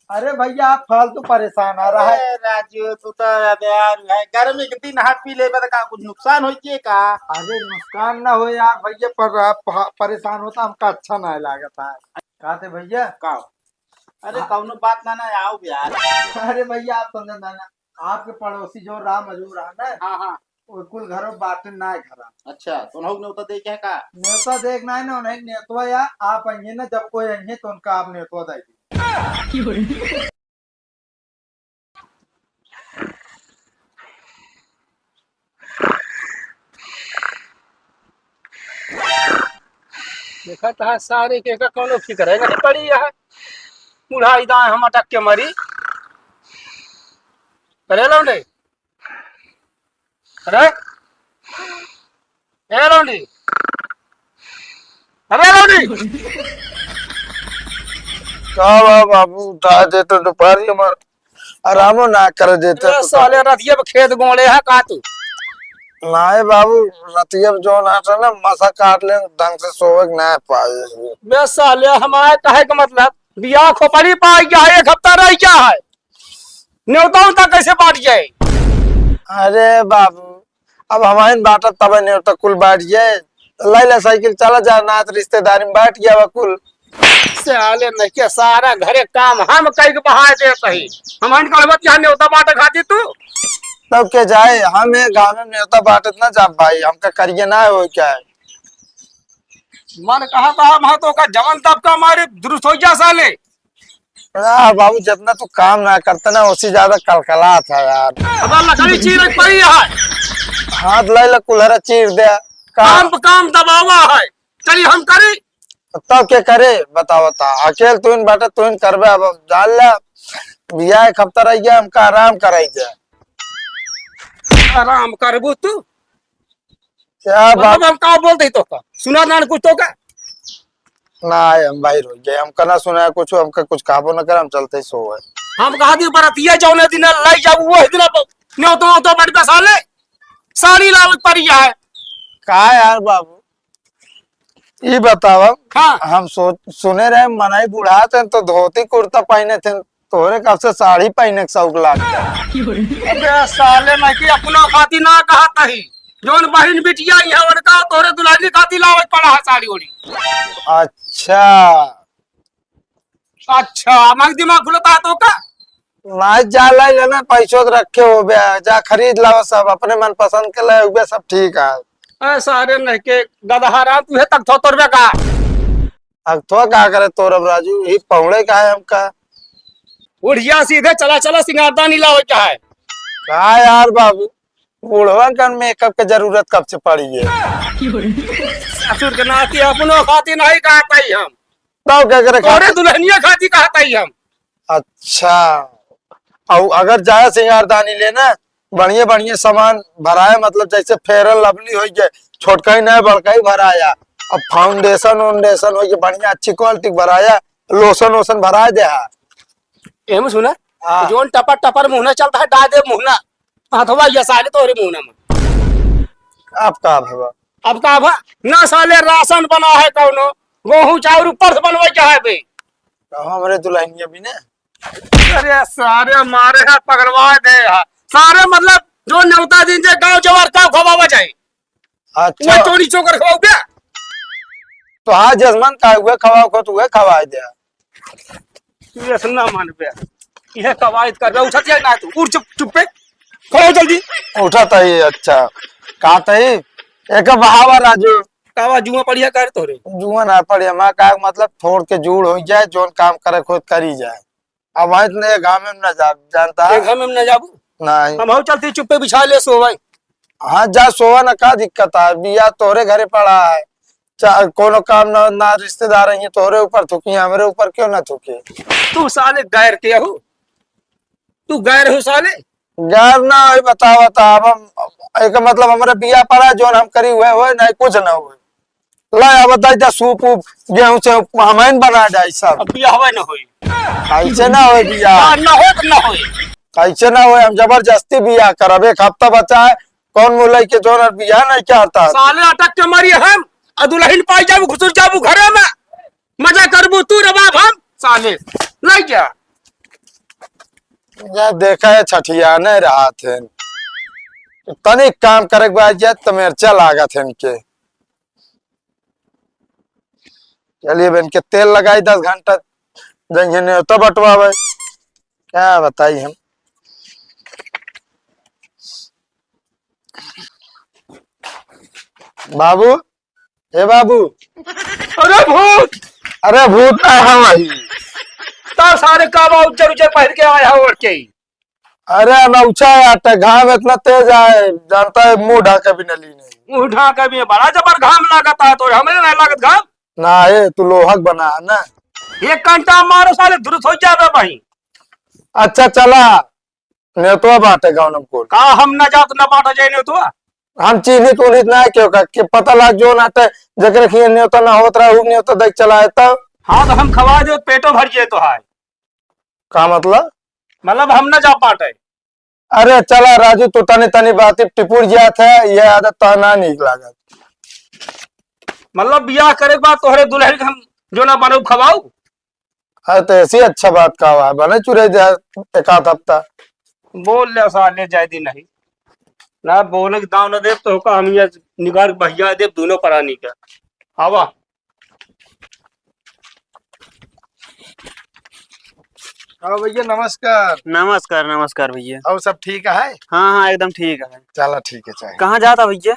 अरे भैया आप फालतू परेशान आ रहा है। अरे राजू तू तो यार है गर्मी के दिन हाथ पी ले का कुछ नुकसान हो का। अरे नुकसान ना हो यार भैया, पर आप परेशान होता हमका अच्छा ना लगता है। कहा थे भैया? का अरे हाँ। कौनो बात ना ना आओ यार। अरे भैया आप समझ ना, आपके पड़ोसी जो राम हजूर है ना, हाँ हाँ। वो कुल घरों बाटे ना है घर। अच्छा तो नहुक ने उतर दे क्या का। न्योता देखना है ना, उन्हें न्योतवा या आप आइए ना, जब कोई आइए तो उनका आप न्योतवा देंगे। देखा था सारे के का कोनो फिक्र है नहीं पड़ी है। बुढ़ाई दाएं हम अटक के मरी करे लौंडे। अरे ए लौंडी, अरे लौंडी का बाबू उठा देते दोपहर हमार आरामो ना कर देते ए साले रतिया पे खेत गोले है का तू। नाए बाबू रतिया जो ना ना मसा काट ले ढंग से सोवे ना पाए। बे साले हमारे कहे का मतलब बियाह खोपड़ी पाई क्या है, एक हफ्ता रह क्या है, न्योता उता कैसे बांट जाए। अरे बाबू अब हमारे बाटा तब नहीं तो कुल बैठ गए लाइला साइकिल चला जा ना तो रिश्तेदारी में बैठ गया कुल। साले नहीं के सारा घरे काम हम कई के बहाए दे सही हम कलबत यहाँ न्योता बांट खाती तू। तब के जाए हम गाँव में न्योता बांटत ना जा भाई हमका करिए ना हो क्या है। मन कहा था हम तो का जवन तब का हमारे दुरुस्त हो जा साले। बाबू जितना तू काम ना करता ना उसी ज्यादा कलकला था यार। अब लकड़ी चीर पड़ी है, हाथ लाइला कुल्हरा चीर दे काम पे काम दबावा है, चलिए हम करें। तब क्या करे बताओ ता अकेले तू बाटा तू करबे अब जान ला बिया एक हफ्ता रह गया हमका आराम कराई जाए। आराम करबू तू क्या बात मतलब हम का बोलते तो का सुना ना कुछ तो का। ना हम बाहर हो गए हमका ना सुना कुछ हमका कुछ काबू ना कर हम चलते सो है। हम कहा दी बरातिया जौने दिन लाई जाऊ वो दिन न्यो तो बड़ साले साड़ी लावत पड़ी है। का यार बाबू ये बताओ हाँ हम सुने रहे मनाई बुढ़ा थे तो धोती कुर्ता पहने थे तोरे कब से साड़ी पहने के शौक लागता। अबे साले नहीं कि अपना खाती ना कहा ही जोन बहन बिटिया यहाँ का तोरे दुल्हनी खाती लावत पड़ा है साड़ी ओड़ी। अच्छा अच्छा मग दिमाग खुलता है तो का ना जा लाई लेना पैसों तो रखे हो गया जा खरीद लाओ सब अपने मन पसंद के लाए हुए सब ठीक है। सारे नहीं के गदहारा तुहे तक थो तोरबे का। अब तो क्या करे तोरब राजू ये पौड़े का है हमका। उड़िया सीधे चला चला सिंगारदानी लावे क्या है। का यार बाबू बूढ़वा का मेकअप की जरूरत कब से पड़ी है। ससुर के नाती अपनो खाती नहीं कहता ही हम तो क्या करे तोरे दुल्हनिया खाती कहता ही हम। अच्छा और अगर जाए सिंगारदानी लेना बढ़िया बढ़िया सामान भराए मतलब जैसे फेरल लवली हो गए छोटका ही नहीं बड़का ही भराया अब फाउंडेशन वाउंडेशन हो गए बढ़िया अच्छी क्वालिटी भराया लोशन वोशन भरा दे। एम सुना हाँ। जोन टपर टपर मुहना चलता है डाल दे मुहना अथवा ये साले तोरे मुहना में आप का भवा अब का भा ना साले राशन बना है कौनो गेहूं चाउर ऊपर से बनवे क्या है बे। हमारे दुल्हनिया भी ने अरे सारे मारे है पकड़वा दे है सारे मतलब जो न्योता दिन से गांव जवार का खवावा जाए अच्छा वो चोरी चोकर खवाओ क्या। तो हाँ जजमान का हुए खवाओ को तो खवा दे ये सुनना मान पे यह कवायद कर रहा उठत या ना तू उठ चुप चुप पे खड़ो जल्दी उठा तही अच्छा कहा तही एक बहावा राजू कावा जुआ पड़िया कर तोरे जुआ ना पड़े माँ का मतलब छोड़ के जुड़ हो जाए जोन काम करे खुद करी जाए। अब वही इतने गाँव में ना जानता है घर में न जाबू नहीं हम हो चलती चुप्पे बिछा ले सो भाई। हाँ जा सोवा ना का दिक्कत है बिया तोरे घरे पड़ा है कोनो काम ना रिश्तेदार है तोरे ऊपर थुकी हमारे ऊपर क्यों ना थुकी। तू साले गैर के हो तू गैर हो साले यार ना बतावा था अब हम एक मतलब हमारे बिया पड़ा जोन हम करी हुए नहीं कुछ ना हुए ला बता सूप उप गेहूं से हमें बना जाए सब अब बिया हवा न होई कैसे ना हो बिया ना हो तो ना होई कैसे ना हो हम जबरदस्ती बिया करब एक हफ्ता बचा है कौन मुलाई के जोन बिया नहीं चाहता साले अटक के मरी हम दुल्हन पाई जाबू घुसुर जाबू घरे में मजा करबू तू रबाब हम साले लाई जा या देखा है छठिया नहीं रहा थे तनिक काम करे के बाद तो मिर्चा लागत है इनके। चलिए बहन के तेल लगाई 10 घंटा जंगे तो बटवावे क्या बताई हम। बाबू ए बाबू अरे भूत अरे भूत है वही। ता सारे काबा उच्चर उच्चर पहन के आया हो के। अरे नौछा है घाम इतना तेज है जानता है मुंह ढाके भी नली नहीं। मुंह ढाका भी बड़ा जबर घाम लागता है तो हमें नहीं लागत घाम। ना ये तू लोहक बना है ना। 1 घंटा मारो साले दुरुस्त हो जावे भाई। अच्छा चला नेतवा बाटे गाँव को का हम न जात न बाटा जाए तो हम चिन्हित उन्हित ना क्यों का पता लग जो नाटे जगह खिए न्योता ना होत रहा न्योता देख चला है तब। हाँ तो हम खवा दे पेटो भर जाए तो है का मतलब हम न जा पाटे। अरे चला राजू तू तनी तनी बात टिपुर जात है ये आदत तो ना नहीं लागत। मतलब बियाह करे के बाद तोहरे दुल्हन के हम जो ना बनो खवाऊ। अरे तो ऐसी अच्छा बात का हुआ बने चुरे जाए एक आध हफ्ता। बोल ले साले जायदी नहीं ना बोले दाव न देव तो का हम ये निगार भैया देव दोनों परानी का आवा। हाँ भैया नमस्कार। नमस्कार नमस्कार भैया। और सब ठीक है? हाँ हाँ एकदम ठीक है। चला ठीक है चाहे। कहाँ जाता भैया?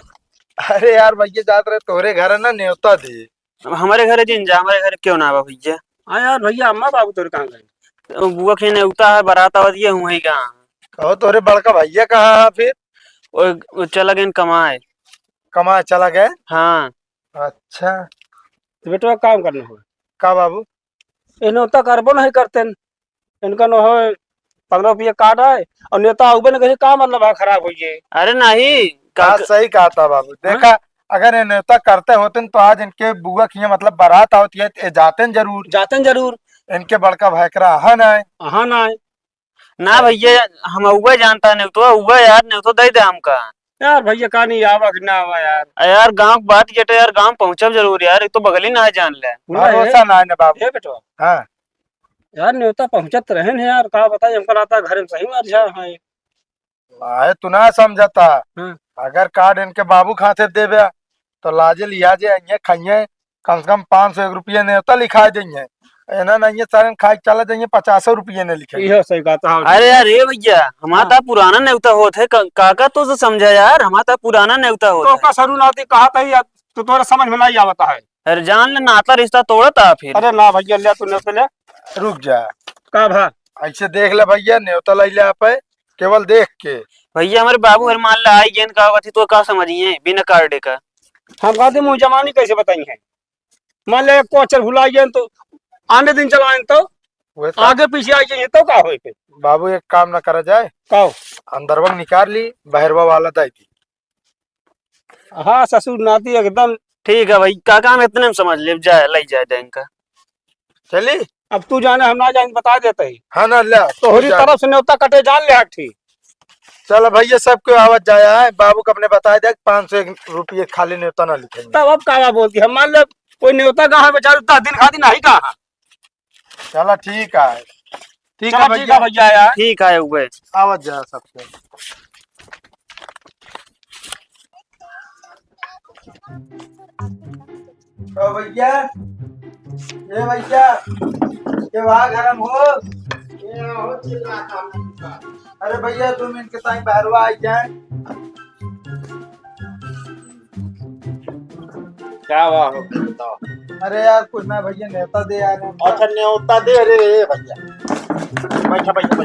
अरे यार भैया जात रहे तोरे घर ना न्योता दे। हमारे घर जिन जा हमारे घर क्यों ना आवा भैया? हाँ यार भैया अम्मा बाबू तोरे कहाँ गए? बुआ के नेवता है बारात आवा दिए हूँ ही कहाँ। कहो तोरे बड़का भैया कहाँ है फिर? वो चला गए कमाए। कमाए चला गए? हाँ। अच्छा तो बेटा काम करना हो का बाबू इन्हें उतना करबो नहीं करते इनका न हो 15 रुपया काट है और नेता उबे न कहीं का मतलब है खराब हो गए। अरे नहीं बात सही कहा था बाबू। देखा अगर ये नेता करते होते तो आज इनके बुआ की मतलब बारात होती है जाते जरूर इनके बड़का भैकरा है ना। हाँ ना ना भैया हम उबे जानता नहीं तो उबे यार नहीं तो दे दे हमका यार भैया का नहीं आवा कि ना आवा यार। यार गांव की बात जटे यार गांव पहुंचब जरूर यार एक तो बगली ना है जान ले। भरोसा ना है ना बाबू। हे बेटवा हाँ यार न्योता पहुंचत रहे हैं यार का बताइए हमको आता घर में सही मार जा है। आए तू ना समझता हाँ। अगर कार्ड इनके बाबू खाते देवे तो लाजे लिया जे खाइए कम से कम 500 रुपये नेता लिखा देंगे ना नहीं सारे खाई चला जाइए 50 रुपये ने लिखे। यह सही कहता है। अरे यार ये भैया हमारा पुराना नेवता होते काका तो समझा यार हमारा पुराना नेवता तो होता का सरू नाती कहा था यार तो तोरा समझ में नहीं आवता है। अरे जान ले नाता रिश्ता तोड़ता फिर। अरे ना भैया ले तू नेता ले रुक जा का भा ऐसे देख ले भैया न्योता ले ले आप केवल देख के। भैया हमारे बाबू हर मान ला आई गेंद कहा थी तो का समझिए बिना कार्ड का। हम कहते मुँह जमानी कैसे बताई है मान ले कोचर भुलाइए तो आने दिन चलाए तो आगे पीछे आ जाइए तो का हो बाबू एक काम ना करा जाए का अंदरवा निकाल ली बहरवा वाला दाई दी। हाँ ससुर नाती एकदम ठीक है भाई काका हम इतने में समझ ले जाए ले जाए इनका। चली अब तू जाने हम ना जाने बता देते ही हाँ ना ले तोहरी तरफ से न्योता कटे जान ले ठीक। चल भैया सबको आवाज जाया है बाबू को अपने बताया दे 500 रुपये खाली न्योता ना लिखेंगे। तब अब कावा बोलती हम मान ले कोई न्योता कहाँ बेचारे 10 दिन खाती नहीं कहा। चला ठीक है ठीक है भैया यार ठीक है उबे आवाज जाया सबसे। तो भैया ये भैया ये वहाँ गरम हो अरे भैया तुम इनके साथ बहरवा आई जाए। क्या हुआ हो बताओ। अरे यार कुछ ना भैया नेता दे यार। अच्छा न्योता दे रे भैया बैठा बैठा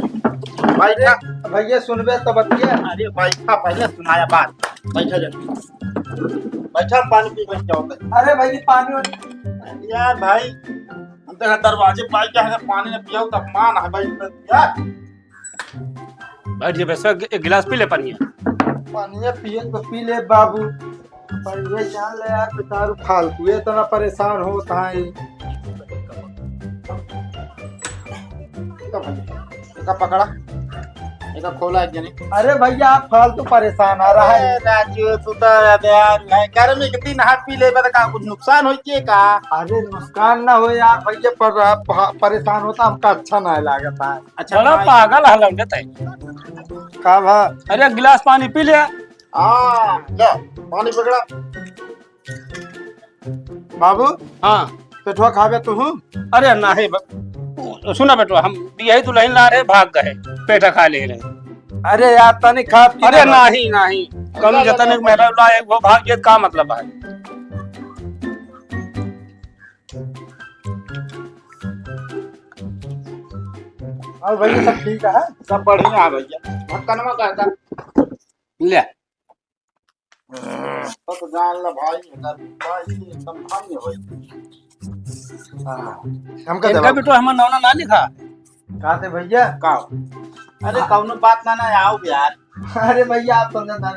भैया भैया सुनबे तो बतिया। अरे बैठा पहले सुनाया बात बैठा जा बैठा पानी पी बैठ जाओ। अरे भाई पानी यार भाई हम तो दरवाजे पाई क्या है पानी ने पिया तब मान है भाई यार बैठ जा वैसे एक गिलास पी ले पानी पानी पिए तो पी ले बाबू पर ये जान ले यार बेचारू फालतू ये इतना परेशान होता है। का पकड़ा इसका खोला है कि नहीं? अरे भैया आप फालतू परेशान आ रहा है। राजू तू तो यार है घर में कितनी नहा पी ले बता का कुछ नुकसान होती का? अरे नुकसान ना हो यार भैया, पर आप परेशान होता हमका अच्छा ना लगता है। अच्छा बड़ा भाई। पागल हल देता है। का भा अरे गिलास पानी पी ले। ले पानी पकड़ा। बाबू हाँ पेठुआ खावे तू? अरे नहीं सुना बेटो, हम यही दुल्हन ला रहे भाग गए, पेटा खा ले रहे। अरे यार तनी खा पी अरे ले। नहीं नहीं कम जतन मेरा लाए वो भाग ये का मतलब है। और भैया सब ठीक है? सब बढ़िया है भैया। ढक्कनवा कहता ले तो जान ला भाई इधर भाई एकदम धन्य होई। हमका इनका दवा बेटो हम नौना ना लिखा। कहते भैया। का अरे कौनो बात ना ना आओ यार। अरे भैया आप समझ ना,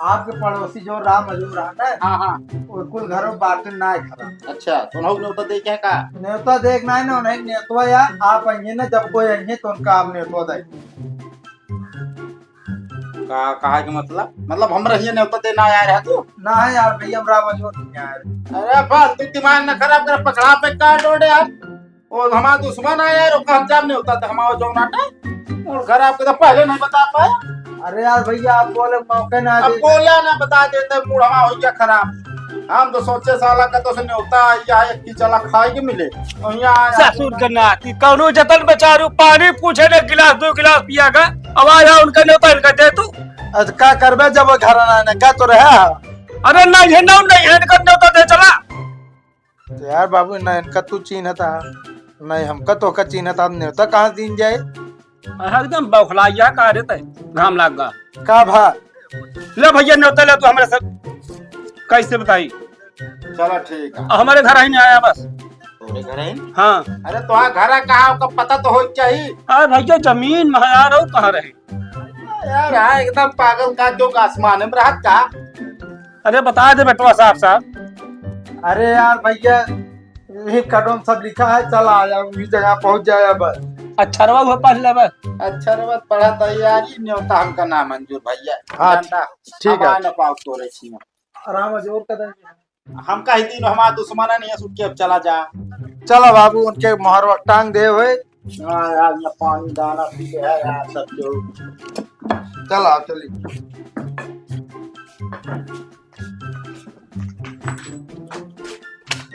आपके पड़ोसी जो राम मजूर रहा ना, हाँ हाँ वो कुल घरों बाटन ना है खरा। अच्छा सुनाओ ने तो देखे है का? न्योता देखना है ना, उन्हें न्योतवा या आप आइए ना, जब कोई आइए तो उनका आप न्योतवा दे। का कहा के मतलब हम रहिए ने तो देना आया है तू? ना है यार भैया, हम राम मजूर नहीं आए। अरे बस तू दिमाग ना खराब कर, पकड़ा पे काट ओडे यार। और हमारा दुश्मन आया यार, उसका अंजाम नहीं होता था हमारा जो नाटा। और घर आपको तो पहले नहीं बता पाया। अरे यार भैया आप बोले मौके ना अब दे। बोला ना बता देते मूड हमारा हो गया खराब। हम तो सोचे साला का तो से न्योता या एक की चला खाए के मिले और यहाँ ससुर के नाती कौनो जतन बेचारू पानी पूछे ने गिलास दो गिलास पिया का अब आया उनका न्योता इनका दे तू। आज का करबे जब वो घर ना का तो रहा। अरे नहीं है ना नहीं है इनका न्योता दे चला। तो यार बाबू ना इनका तू चीन था, नहीं हमका तो का चीन था, न्योता कहाँ दिन जाए। एकदम बौखलाइया का रहता है घाम लाग गा। का भा ले भैया न्योता ले तू हमारे सब कैसे बताई। चलो ठीक है। हमारे घर ही नहीं आया बस। तोरे घर है? हाँ अरे तो घर कहाँ का पता तो हो चाहिए अरे भैया जमीन में यार और कहाँ रहे। यार। यहाँ एकदम पागल का जो आसमान में राहत का। अरे बता दे बेटवा साहब साहब। अरे यार भैया यही कदम सब लिखा है, चल आ जाओ उसी जगह पहुंच जाए बस। अच्छा रवा हुआ पढ़ ले बस। अच्छा रे बात पढ़ा तैयारी न्योता हमका नाम मंजूर भैया। हाँ, जानता? ठीक है। हम आ ना पाओ तोरे छी। राम जोर कदम। हम कही दिन हमारा दुश्मन नहीं है, सुट के अब चला जा। चलो बाबू उनके मोहर टांग दे हुए। हाँ यार ये पानी दाना पी के है यार सब जो। चलो आप चलिए।